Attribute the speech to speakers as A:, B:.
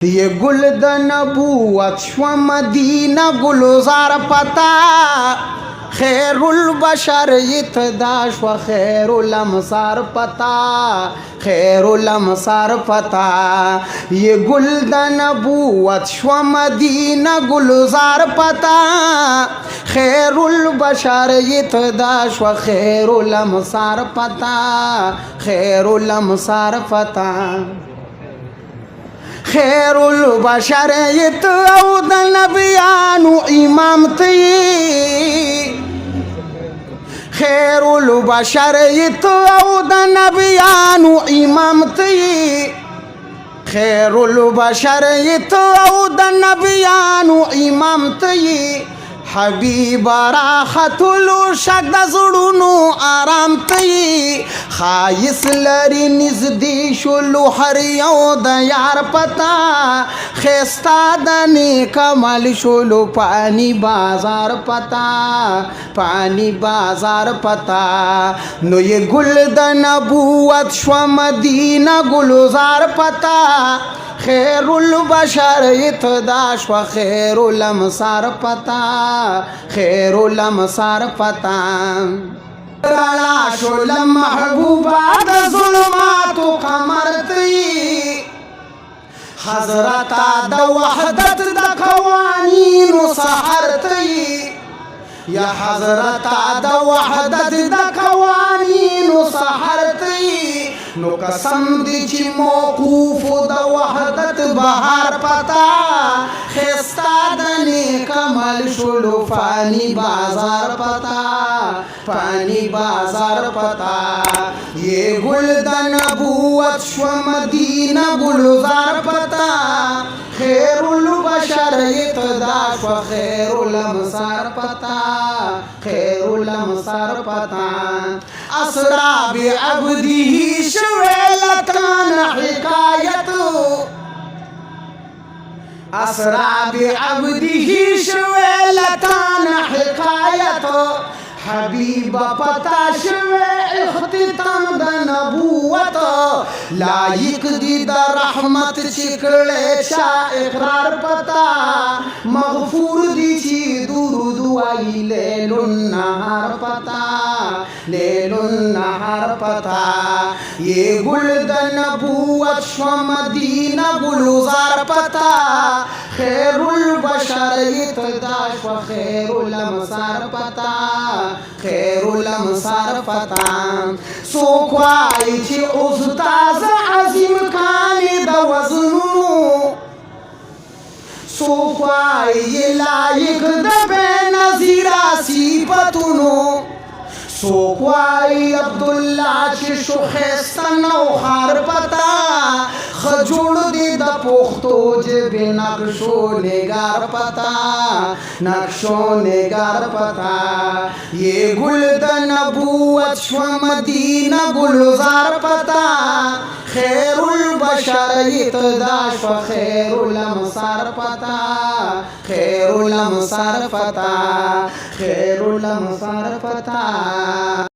A: ये गुल द नबूवत शवा मदीना गुलजार पता खैरुल बशर इत्दा शवा खैरुल अमसार पता खैरुल अमसार पता। ये गुल द नबूवत शवा मदीना गुलजार पता खैरुल बशर इत्दा शवा खैरुल अमसार पता खैरुल अमसार पता। खैरुल बशर इत्द नबियानु इमामती खैरुल बशर इत्द नबियानु इमामती खैरुल बशर इत्द नबियानु इमामती हबीब राहतुल शद जुड़ुनु आराम तई खाइस लरी निजदी शुलु हरियो दयार पता खेस्ता दनी कमल शुलु पानी बाजार पता पानी बाजार पता। नो ये गुल द नबूवत शवा मदीना गुलजार पता खैरुल बशर इत्दा शवा खैरुल अमसार पता खैरुल अमसार पता। शुल महबूबा द ज़ुल्मातु कमरती हज़रता द वहदत द क़वानीनु सहरती या हज़रता द वहदत द क़वानीनु सहरती नो कसम दिची मौकूफ द वहदत बहार पता खेस्ता दने कमल शुलु फानी बाजार पता पानी बाजार पता। ये गुल द नबूवत शवा मदीना गुलजार पता खैरुल बशर इत्दा शवा खैरुल अमसार पता खैरुल अमसार पता। असरा बि अब्दिही शवेलतान हिकायत असरा बि अब्दिही शवेलतान हिकायत हबीब पता शवे इख्तिताम द नबूवत लायक दी द रहमत चिकड़े शा इकरार पता मगफूर दी ची दूर दुआई लेलुन नहार पता लेलुन नहार पता। ये गुल द नबूवत शवा मदीना गुलजार पता खैरुल बशर इत्दा शवा खैरुल अमसार पता खैरुल अमसार पता। सो ख्वाई छी उस्ताज अजीम खानी द वज़नु सो ख्वाई लायक द बेनज़ीरा सिफतुनु सो ख्वाई अब्दुल्ला चिशु खेस्ता नौखार पता खजुड़ दी द पुख्तो जेबे नक्शो निगार पता नक्शो निगार पता। ये गुल द नबूवत शवा मदीना गुलजार पता खैरुल बशर इत्दा शवा खैरुल अमसार पता खैरुल अमसार पता खैरुल अमसार पता।